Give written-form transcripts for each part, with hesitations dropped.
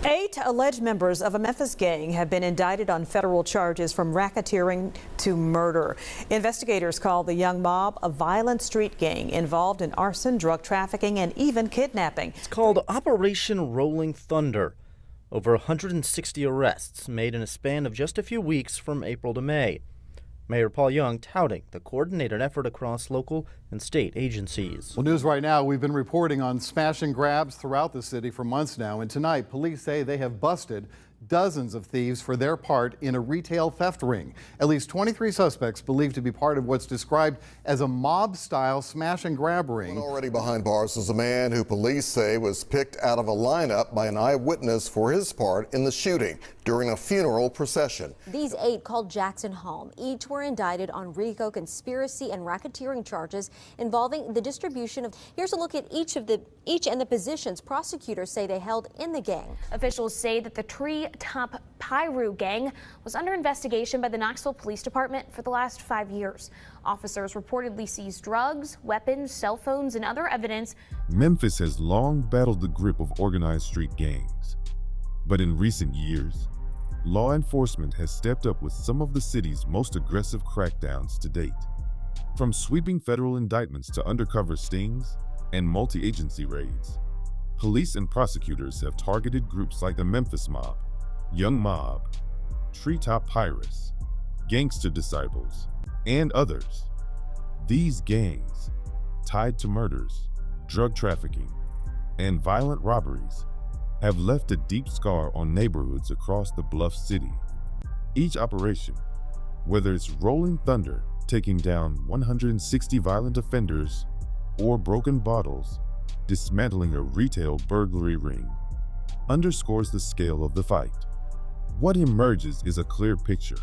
8 alleged members of a Memphis gang have been indicted on federal charges from racketeering to murder. Investigators call the Young Mob a violent street gang involved in arson, drug trafficking, and even kidnapping. It's called Operation Rolling Thunder. Over 160 arrests made in a span of just a few weeks from April to May. Mayor Paul Young touting the coordinated effort across local and state agencies. Well, news right now, we've been reporting on smash and grabs throughout the city for months now, and tonight police say they have busted dozens of thieves for their part in a retail theft ring. At least 23 suspects believed to be part of what's described as a mob-style smash and grab ring. Already behind bars is a man who police say was picked out of a lineup by an eyewitness for his part in the shooting during a funeral procession. These 8 called Jackson home. Each were indicted on RICO conspiracy and racketeering charges involving the distribution of. Here's a look at each and the positions prosecutors say they held in the gang. Officials say that the Top Piru gang was under investigation by the Knoxville Police Department for the last 5 years. Officers reportedly seized drugs, weapons, cell phones, and other evidence. Memphis has long battled the grip of organized street gangs. But in recent years, law enforcement has stepped up with some of the city's most aggressive crackdowns to date. From sweeping federal indictments to undercover stings and multi-agency raids, police and prosecutors have targeted groups like the Memphis Mob, Young Mob, Treetop Pirus, Gangster Disciples, and others. These gangs, tied to murders, drug trafficking, and violent robberies, have left a deep scar on neighborhoods across the Bluff City. Each operation, whether it's Rolling Thunder, taking down 160 violent offenders, or Broken Bottles, dismantling a retail burglary ring, underscores the scale of the fight. What emerges is a clear picture.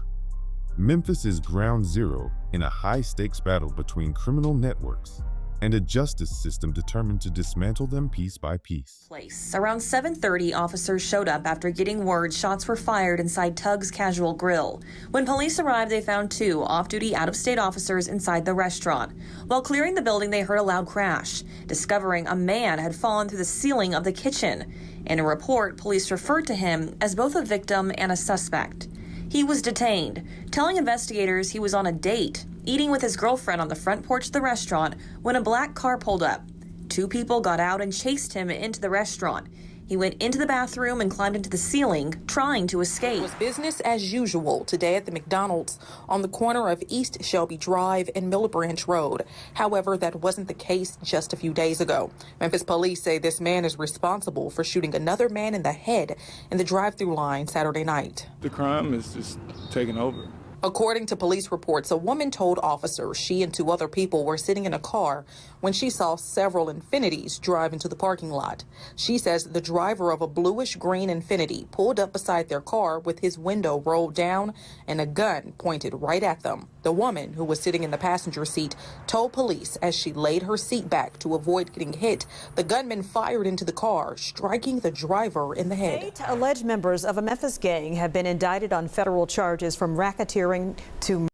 Memphis is ground zero in a high-stakes battle between criminal networks and a justice system determined to dismantle them piece by piece. Around 7:30, officers showed up after getting word shots were fired inside Tug's Casual Grill. When police arrived, they found 2 off-duty out-of-state officers inside the restaurant. While clearing the building, they heard a loud crash, discovering a man had fallen through the ceiling of the kitchen. In a report, police referred to him as both a victim and a suspect. He was detained, telling investigators he was on a date, eating with his girlfriend on the front porch of the restaurant when a black car pulled up. 2 people got out and chased him into the restaurant. He went into the bathroom and climbed into the ceiling, trying to escape. It was business as usual today at the McDonald's on the corner of East Shelby Drive and Mill Branch Road. However, that wasn't the case just a few days ago. Memphis police say this man is responsible for shooting another man in the head in the drive-thru line Saturday night. The crime is just taking over. According to police reports, a woman told officers she and 2 other people were sitting in a car when she saw several Infinitis drive into the parking lot. She says the driver of a bluish-green Infiniti pulled up beside their car with his window rolled down and a gun pointed right at them. The woman, who was sitting in the passenger seat, told police as she laid her seat back to avoid getting hit, the gunman fired into the car, striking the driver in the head. 8 alleged members of a Memphis gang have been indicted on federal charges from racketeering to murder.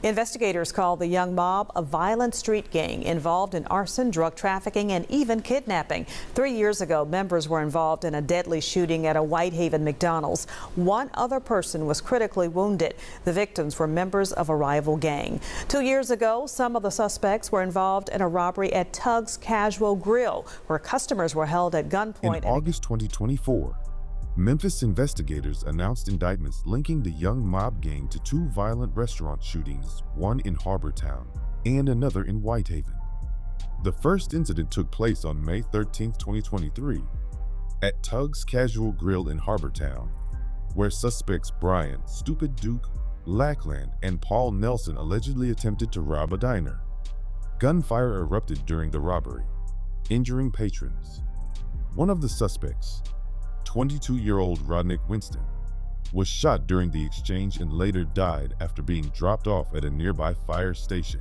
Investigators call the Young Mob a violent street gang involved in arson, drug trafficking, and even kidnapping. 3 years ago, members were involved in a deadly shooting at a Whitehaven McDonald's. 1 other person was critically wounded. The victims were members of a rival gang. 2 years ago, some of the suspects were involved in a robbery at Tug's Casual Grill, where customers were held at gunpoint. In August 2024, Memphis investigators announced indictments linking the Young Mob gang to 2 violent restaurant shootings, one in Harbortown and another in Whitehaven. The first incident took place on May 13, 2023, at Tug's Casual Grill in Harbortown, where suspects Brian "Stupid Duke" Lackland and Paul Nelson allegedly attempted to rob a diner. Gunfire erupted during the robbery, injuring patrons. One of the suspects, 22-year-old Rodnick Winston, was shot during the exchange and later died after being dropped off at a nearby fire station.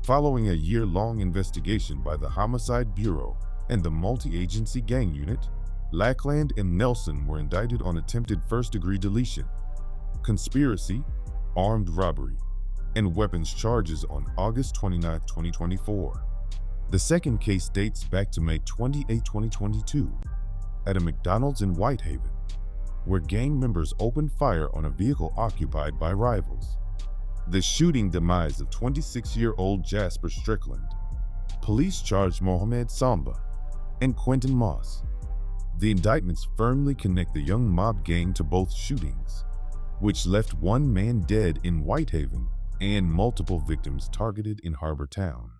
Following a year-long investigation by the Homicide Bureau and the Multi-Agency Gang Unit, Lackland and Nelson were indicted on attempted first-degree deletion, conspiracy, armed robbery, and weapons charges on August 29, 2024. The second case dates back to May 28, 2022, at a McDonald's in Whitehaven, where gang members opened fire on a vehicle occupied by rivals. The shooting demise of 26-year-old Jasper Strickland. Police charged Mohamed Samba and Quentin Moss. The indictments firmly connect the young mob gang to both shootings, which left one man dead in Whitehaven and multiple victims targeted in Harbor Town.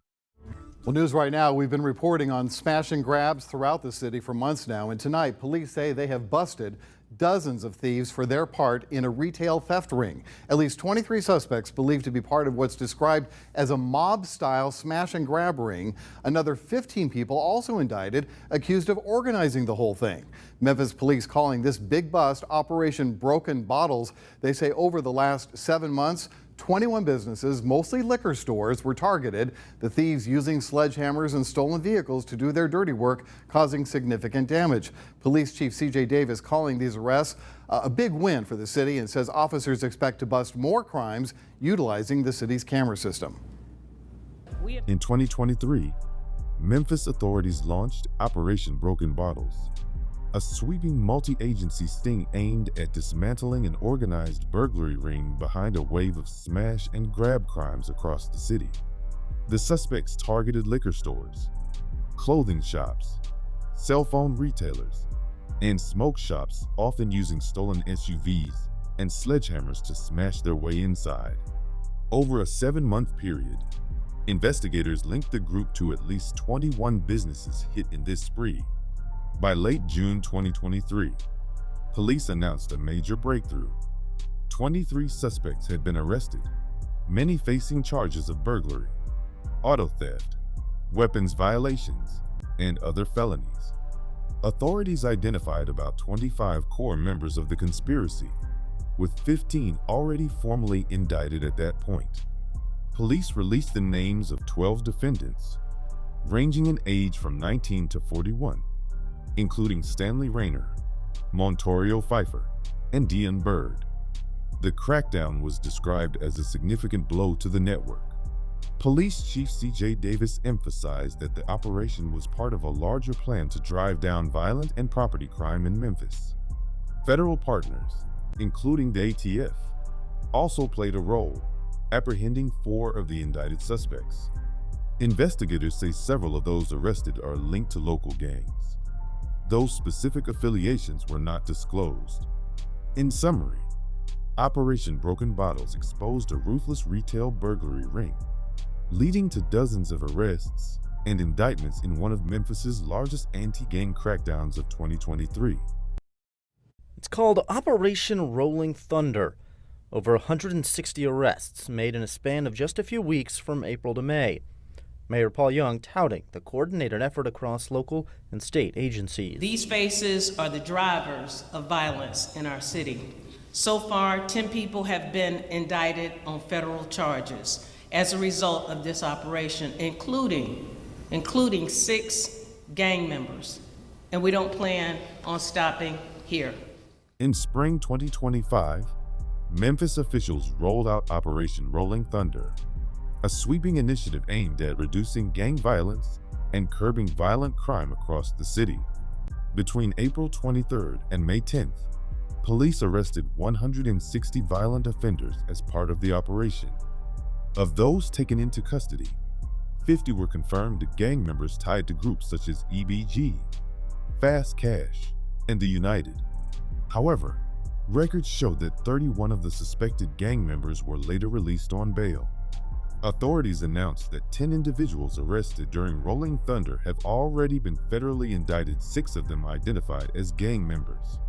Well, news right now, we've been reporting on smash and grabs throughout the city for months now, and tonight police say they have busted dozens of thieves for their part in a retail theft ring. At least 23 suspects believed to be part of what's described as a mob-style smash and grab ring. Another 15 people also indicted, accused of organizing the whole thing. Memphis police calling this big bust Operation Broken Bottles. They say over the last 7 months, 21 businesses, mostly liquor stores, were targeted. The thieves using sledgehammers and stolen vehicles to do their dirty work, causing significant damage. Police Chief C.J. Davis calling these arrests a big win for the city and says officers expect to bust more crimes utilizing the city's camera system. In 2023, Memphis authorities launched Operation Broken Bottles, a sweeping multi-agency sting aimed at dismantling an organized burglary ring behind a wave of smash and grab crimes across the city. The suspects targeted liquor stores, clothing shops, cell phone retailers, and smoke shops, often using stolen SUVs and sledgehammers to smash their way inside. Over a 7-month period, investigators linked the group to at least 21 businesses hit in this spree. By late June 2023, police announced a major breakthrough. 23 suspects had been arrested, many facing charges of burglary, auto theft, weapons violations, and other felonies. Authorities identified about 25 core members of the conspiracy, with 15 already formally indicted at that point. Police released the names of 12 defendants, ranging in age from 19 to 41. Including Stanley Rayner, Montorio Pfeiffer, and Dion Bird. The crackdown was described as a significant blow to the network. Police Chief C.J. Davis emphasized that the operation was part of a larger plan to drive down violent and property crime in Memphis. Federal partners, including the ATF, also played a role, apprehending 4 of the indicted suspects. Investigators say several of those arrested are linked to local gangs. Those specific affiliations were not disclosed. In summary, Operation Broken Bottles exposed a ruthless retail burglary ring, leading to dozens of arrests and indictments in one of Memphis's largest anti-gang crackdowns of 2023. It's called Operation Rolling Thunder. Over 160 arrests made in a span of just a few weeks from April to May. Mayor Paul Young touting the coordinated effort across local and state agencies. These faces are the drivers of violence in our city. So far, 10 people have been indicted on federal charges as a result of this operation, including 6 gang members. And we don't plan on stopping here. In spring 2025, Memphis officials rolled out Operation Rolling Thunder, a sweeping initiative aimed at reducing gang violence and curbing violent crime across the city. Between April 23rd and May 10th, police arrested 160 violent offenders as part of the operation. Of those taken into custody, 50 were confirmed gang members tied to groups such as EBG, Fast Cash, and the United. However, records show that 31 of the suspected gang members were later released on bail. Authorities announced that 10 individuals arrested during Rolling Thunder have already been federally indicted, 6 of them identified as gang members.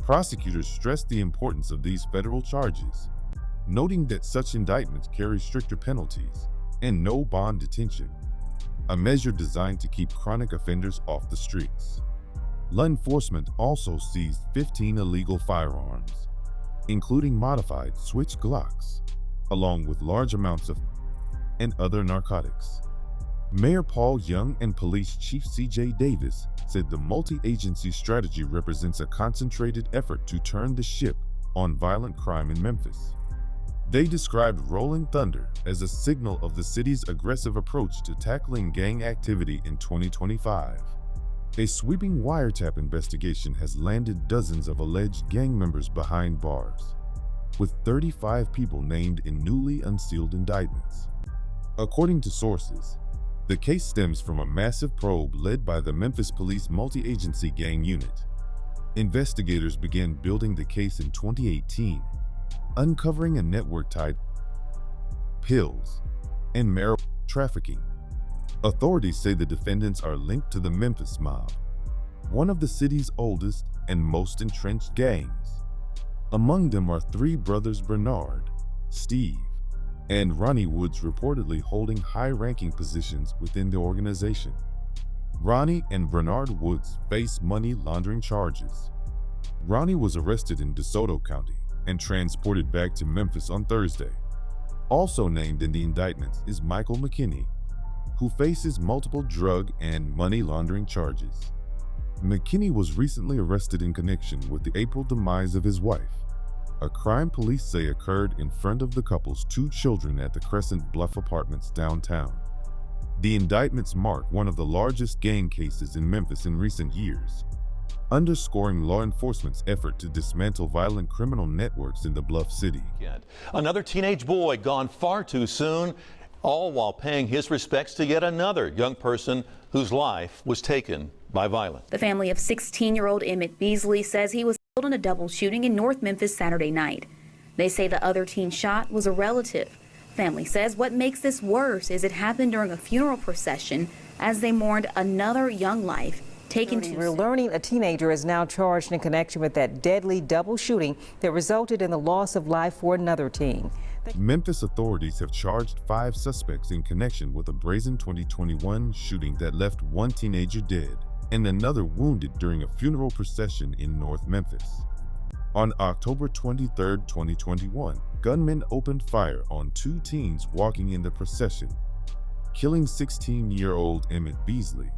Prosecutors stressed the importance of these federal charges, noting that such indictments carry stricter penalties and no bond detention, a measure designed to keep chronic offenders off the streets. Law enforcement also seized 15 illegal firearms, including modified switch Glocks, along with large amounts of and other narcotics. Mayor Paul Young and Police Chief C.J. Davis said the multi-agency strategy represents a concentrated effort to turn the ship on violent crime in Memphis. They described Rolling Thunder as a signal of the city's aggressive approach to tackling gang activity in 2025. A sweeping wiretap investigation has landed dozens of alleged gang members behind bars, with 35 people named in newly unsealed indictments. According to sources, the case stems from a massive probe led by the Memphis Police Multi-Agency Gang Unit. Investigators began building the case in 2018, uncovering a network tied to pills and marijuana trafficking. Authorities say the defendants are linked to the Memphis Mob, one of the city's oldest and most entrenched gangs. Among them are three brothers Bernard, Steve, and Ronnie Woods, reportedly holding high-ranking positions within the organization. Ronnie and Bernard Woods face money laundering charges. Ronnie was arrested in DeSoto County and transported back to Memphis on Thursday. Also named in the indictments is Michael McKinney, who faces multiple drug and money laundering charges. McKinney was recently arrested in connection with the April demise of his wife, a crime police say occurred in front of the couple's two children at the Crescent Bluff Apartments downtown. The indictments mark one of the largest gang cases in Memphis in recent years, underscoring law enforcement's effort to dismantle violent criminal networks in the Bluff City. Another teenage boy gone far too soon, all while paying his respects to yet another young person whose life was taken by violence. The family of 16-year-old Emmett Beasley says he was killed in a double shooting in North Memphis Saturday night. They say the other teen shot was a relative. Family says what makes this worse is it happened during a funeral procession as they mourned another young life taken too soon. We're learning a teenager is now charged in connection with that deadly double shooting that resulted in the loss of life for another teen. Memphis authorities have charged 5 suspects in connection with a brazen 2021 shooting that left one teenager dead and another wounded during a funeral procession in North Memphis. On October 23, 2021, gunmen opened fire on 2 teens walking in the procession, killing 16-year-old Emmett Beasley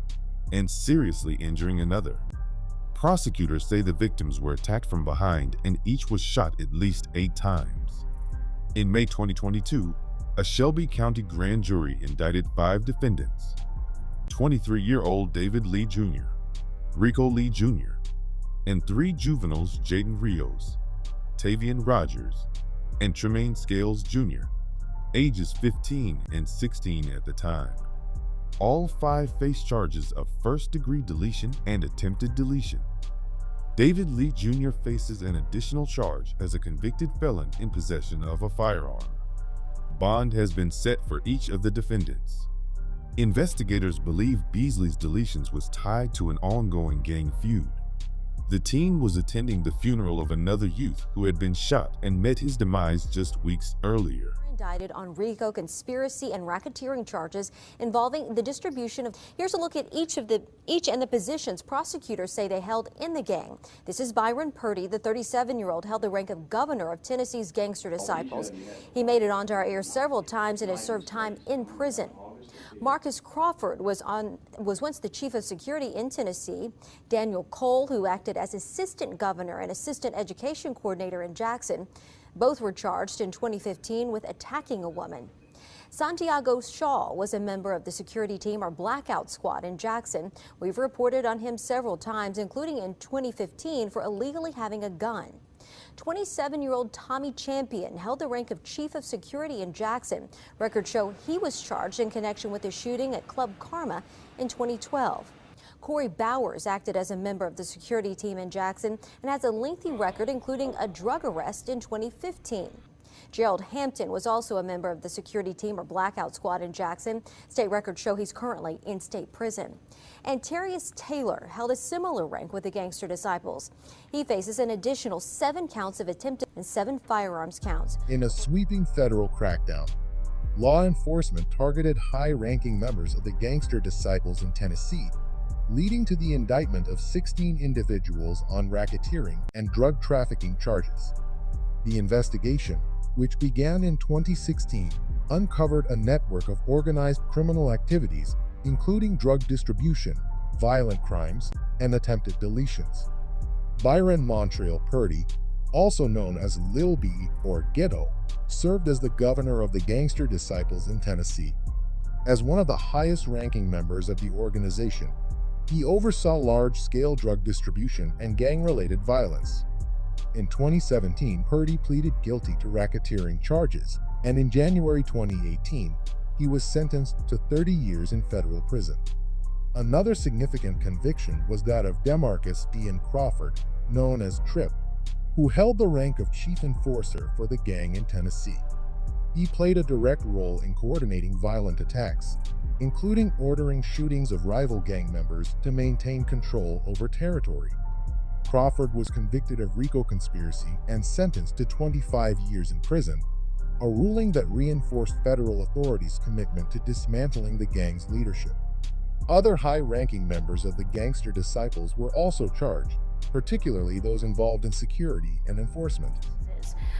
and seriously injuring another. Prosecutors say the victims were attacked from behind and each was shot at least 8 times. In May 2022, a Shelby County grand jury indicted 5 defendants: 23-year-old David Lee Jr., Rico Lee Jr., and 3 juveniles, Jaden Rios, Tavian Rogers, and Tremaine Scales Jr., ages 15 and 16 at the time. All 5 face charges of first-degree deletion and attempted deletion. David Lee Jr. faces an additional charge as a convicted felon in possession of a firearm. Bond has been set for each of the defendants. Investigators believe Beasley's deletions was tied to an ongoing gang feud. The teen was attending the funeral of another youth who had been shot and met his demise just weeks earlier. Indicted on RICO conspiracy and racketeering charges involving the distribution of. Here's a look at each and the positions prosecutors say they held in the gang. This is Byron Purdy. The 37-year-old held the rank of governor of Tennessee's Gangster Disciples. He made it onto our air several times and has served time in prison. Marcus Crawford was once the chief of security in Tennessee. Daniel Cole, who acted as assistant governor and assistant education coordinator in Jackson. Both were charged in 2015 with attacking a woman. Santiago Shaw was a member of the security team or blackout squad in Jackson. We've reported on him several times, including in 2015 for illegally having a gun. 27-year-old Tommy Champion held the rank of chief of security in Jackson. Records show he was charged in connection with the shooting at Club Karma in 2012. Corey Bowers acted as a member of the security team in Jackson and has a lengthy record, including a drug arrest in 2015. Gerald Hampton was also a member of the security team or blackout squad in Jackson. State records show he's currently in state prison. And Terrius Taylor held a similar rank with the Gangster Disciples. He faces an additional 7 counts of attempted and 7 firearms counts. In a sweeping federal crackdown, law enforcement targeted high-ranking members of the Gangster Disciples in Tennessee, leading to the indictment of 16 individuals on racketeering and drug trafficking charges. The investigation, which began in 2016, uncovered a network of organized criminal activities, including drug distribution, violent crimes, and attempted deletions. Byron Montreal Purdy, also known as Lil B or Ghetto, served as the governor of the Gangster Disciples in Tennessee. As one of the highest-ranking members of the organization, He oversaw large-scale drug distribution and gang-related violence. In 2017, Purdy pleaded guilty to racketeering charges, and in January 2018, he was sentenced to 30 years in federal prison. Another significant conviction was that of Demarcus Dean Crawford, known as Trip, who held the rank of chief enforcer for the gang in Tennessee. He played a direct role in coordinating violent attacks, including ordering shootings of rival gang members to maintain control over territory. Crawford was convicted of RICO conspiracy and sentenced to 25 years in prison, a ruling that reinforced federal authorities' commitment to dismantling the gang's leadership. Other high-ranking members of the Gangster Disciples were also charged, particularly those involved in security and enforcement.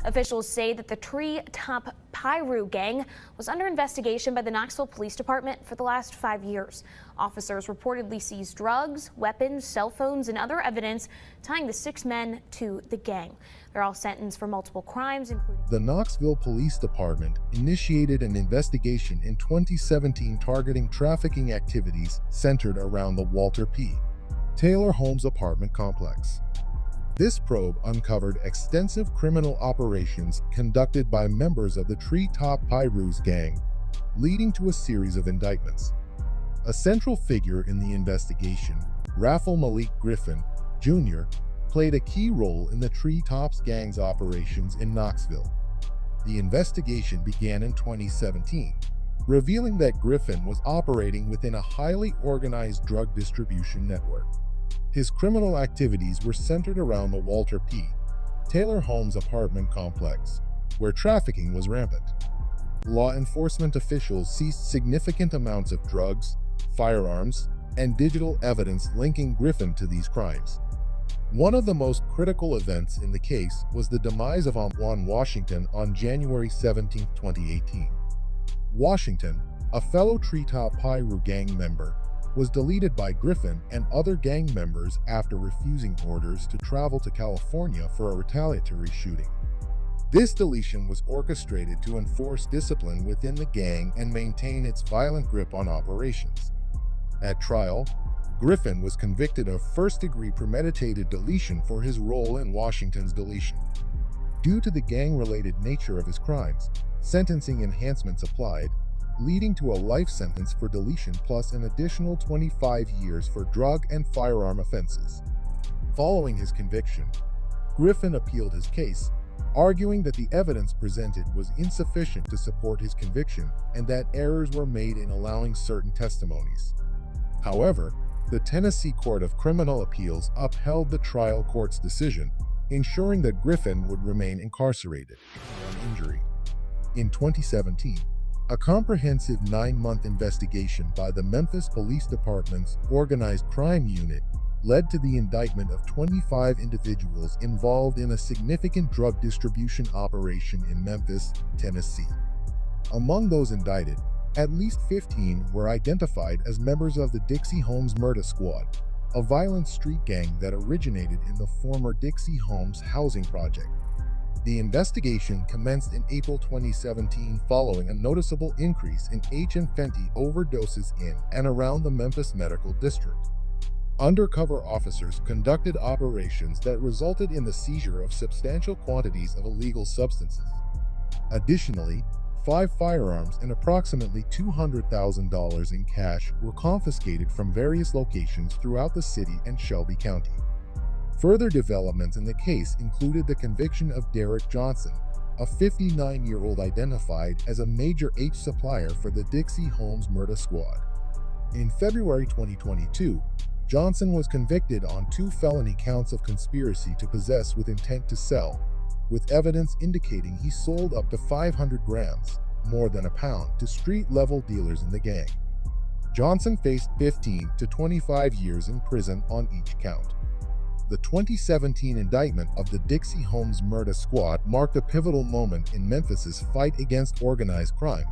Officials say that the Tree Top Piru gang was under investigation by the Knoxville Police Department for the last 5 years. Officers reportedly seized drugs, weapons, cell phones, and other evidence tying the 6 men to the gang. They're all sentenced for multiple crimes, including... The Knoxville Police Department initiated an investigation in 2017 targeting trafficking activities centered around the Walter P. Taylor Homes apartment complex. This probe uncovered extensive criminal operations conducted by members of the Treetop Pirus gang, leading to a series of indictments. A central figure in the investigation, Raffle Malik Griffin, Jr., played a key role in the Treetops gang's operations in Knoxville. The investigation began in 2017, revealing that Griffin was operating within a highly organized drug distribution network. His criminal activities were centered around the Walter P. Taylor Homes apartment complex, where trafficking was rampant. Law enforcement officials seized significant amounts of drugs, firearms, and digital evidence linking Griffin to these crimes. One of the most critical events in the case was the demise of Antoine Washington on January 17, 2018. Washington, a fellow Treetop Piru gang member, was deleted by Griffin and other gang members after refusing orders to travel to California for a retaliatory shooting. This deletion was orchestrated to enforce discipline within the gang and maintain its violent grip on operations. At trial, Griffin was convicted of first-degree premeditated deletion for his role in Washington's deletion. Due to the gang-related nature of his crimes, sentencing enhancements applied, leading to a life sentence for deletion plus an additional 25 years for drug and firearm offenses. Following his conviction, Griffin appealed his case, arguing that the evidence presented was insufficient to support his conviction and that errors were made in allowing certain testimonies. However, the Tennessee Court of Criminal Appeals upheld the trial court's decision, ensuring that Griffin would remain incarcerated for an injury. In 2017, a comprehensive 9-month investigation by the Memphis Police Department's Organized Crime Unit led to the indictment of 25 individuals involved in a significant drug distribution operation in Memphis, Tennessee. Among those indicted, at least 15 were identified as members of the Dixie Homes Murda Squad, a violent street gang that originated in the former Dixie Homes housing project. The investigation commenced in April 2017 following a noticeable increase in H and fentanyl overdoses in and around the Memphis Medical District. Undercover officers conducted operations that resulted in the seizure of substantial quantities of illegal substances. Additionally, 5 firearms and approximately $200,000 in cash were confiscated from various locations throughout the city and Shelby County. Further developments in the case included the conviction of Derek Johnson, a 59-year-old identified as a major H supplier for the Dixie Homes Murda Squad. In February 2022, Johnson was convicted on 2 felony counts of conspiracy to possess with intent to sell, with evidence indicating he sold up to 500 grams, more than a pound, to street-level dealers in the gang. Johnson faced 15 to 25 years in prison on each count. The 2017 indictment of the Dixie Homes Murda Squad marked a pivotal moment in Memphis's fight against organized crime,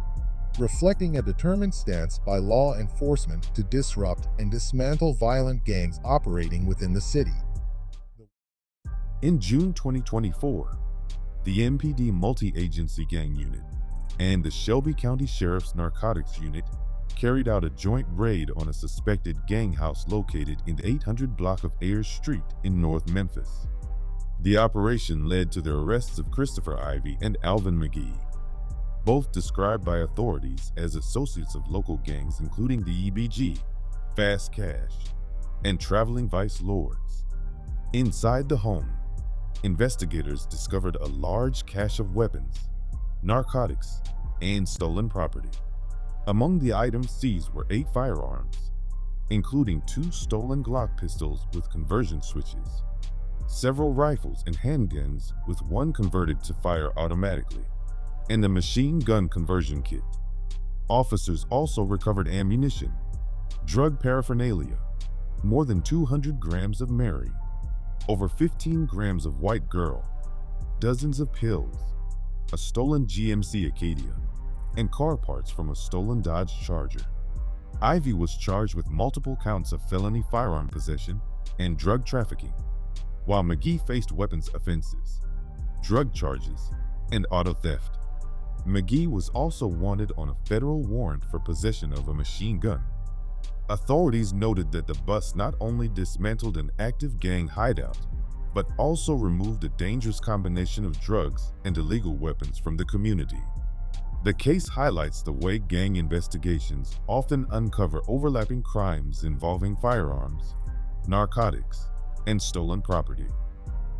reflecting a determined stance by law enforcement to disrupt and dismantle violent gangs operating within the city. In June 2024, the MPD Multi-Agency Gang Unit and the Shelby County Sheriff's Narcotics Unit carried out a joint raid on a suspected gang house located in the 800 block of Ayers Street in North Memphis. The operation led to the arrests of Christopher Ivy and Alvin McGee, both described by authorities as associates of local gangs including the EBG, Fast Cash, and Traveling Vice Lords. Inside the home, investigators discovered a large cache of weapons, narcotics, and stolen property. Among the items seized were 8 firearms, including 2 stolen Glock pistols with conversion switches, several rifles and handguns with one converted to fire automatically, and a machine gun conversion kit. Officers also recovered ammunition, drug paraphernalia, more than 200 grams of Mary, over 15 grams of White Girl, dozens of pills, a stolen GMC Acadia, and car parts from a stolen Dodge Charger. Ivy was charged with multiple counts of felony firearm possession and drug trafficking, while McGee faced weapons offenses, drug charges, and auto theft. McGee was also wanted on a federal warrant for possession of a machine gun. Authorities noted that the bust not only dismantled an active gang hideout, but also removed a dangerous combination of drugs and illegal weapons from the community. The case highlights the way gang investigations often uncover overlapping crimes involving firearms, narcotics, and stolen property.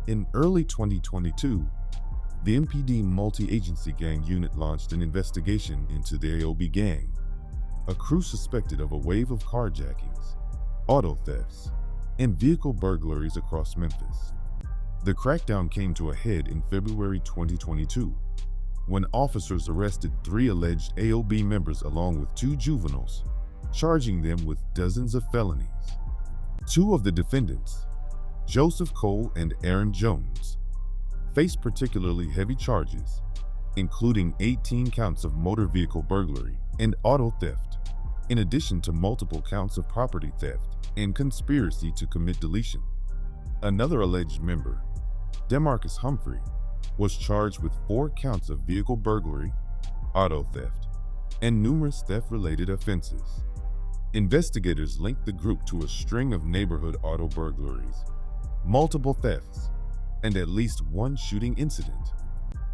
In early 2022, the MPD multi-agency gang unit launched an investigation into the AOB gang, a crew suspected of a wave of carjackings, auto thefts, and vehicle burglaries across Memphis. The crackdown came to a head in February 2022, when officers arrested 3 alleged AOB members along with 2 juveniles, charging them with dozens of felonies. 2 of the defendants, Joseph Cole and Aaron Jones, faced particularly heavy charges, including 18 counts of motor vehicle burglary and auto theft, in addition to multiple counts of property theft and conspiracy to commit deletion. Another alleged member, Demarcus Humphrey, was charged with 4 counts of vehicle burglary, auto theft, and numerous theft-related offenses. Investigators linked the group to a string of neighborhood auto burglaries, multiple thefts, and at least 1 shooting incident.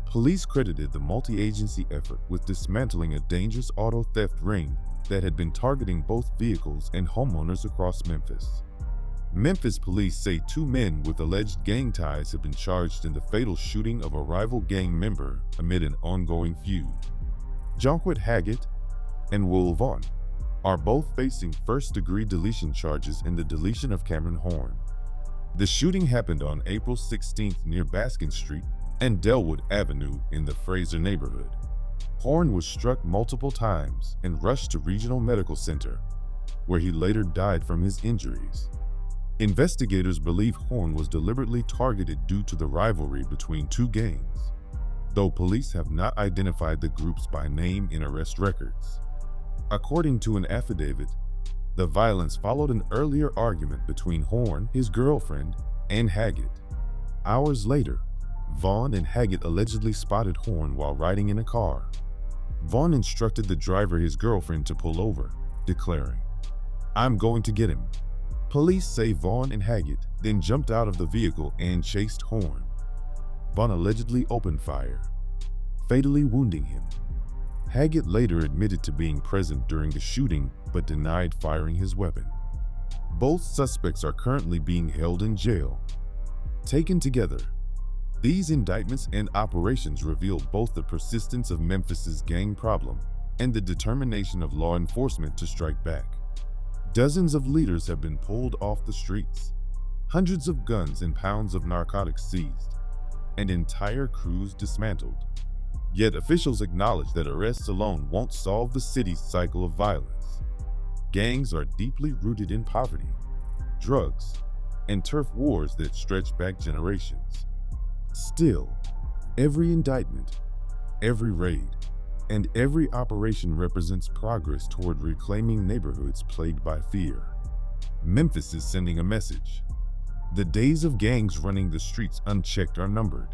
Police credited the multi-agency effort with dismantling a dangerous auto theft ring that had been targeting both vehicles and homeowners across Memphis. Memphis police say 2 men with alleged gang ties have been charged in the fatal shooting of a rival gang member amid an ongoing feud. Jonquit Haggett and Will Vaughn are both facing first-degree deletion charges in the deletion of Cameron Horn. The shooting happened on April 16th near Baskin Street and Delwood Avenue in the Frayser neighborhood. Horn was struck multiple times and rushed to Regional Medical Center, where he later died from his injuries. Investigators believe Horn was deliberately targeted due to the rivalry between 2 gangs, though police have not identified the groups by name in arrest records. According to an affidavit, the violence followed an earlier argument between Horn, his girlfriend, and Haggett. Hours later, Vaughn and Haggett allegedly spotted Horn while riding in a car. Vaughn instructed the driver his girlfriend to pull over, declaring, "I'm going to get him." Police say Vaughn and Haggett then jumped out of the vehicle and chased Horn. Vaughn allegedly opened fire, fatally wounding him. Haggett later admitted to being present during the shooting but denied firing his weapon. Both suspects are currently being held in jail. Taken together, these indictments and operations reveal both the persistence of Memphis's gang problem and the determination of law enforcement to strike back. Dozens of leaders have been pulled off the streets, hundreds of guns and pounds of narcotics seized, and entire crews dismantled. Yet officials acknowledge that arrests alone won't solve the city's cycle of violence. Gangs are deeply rooted in poverty, drugs, and turf wars that stretch back generations. Still, every indictment, every raid, and every operation represents progress toward reclaiming neighborhoods plagued by fear. Memphis is sending a message. The days of gangs running the streets unchecked are numbered.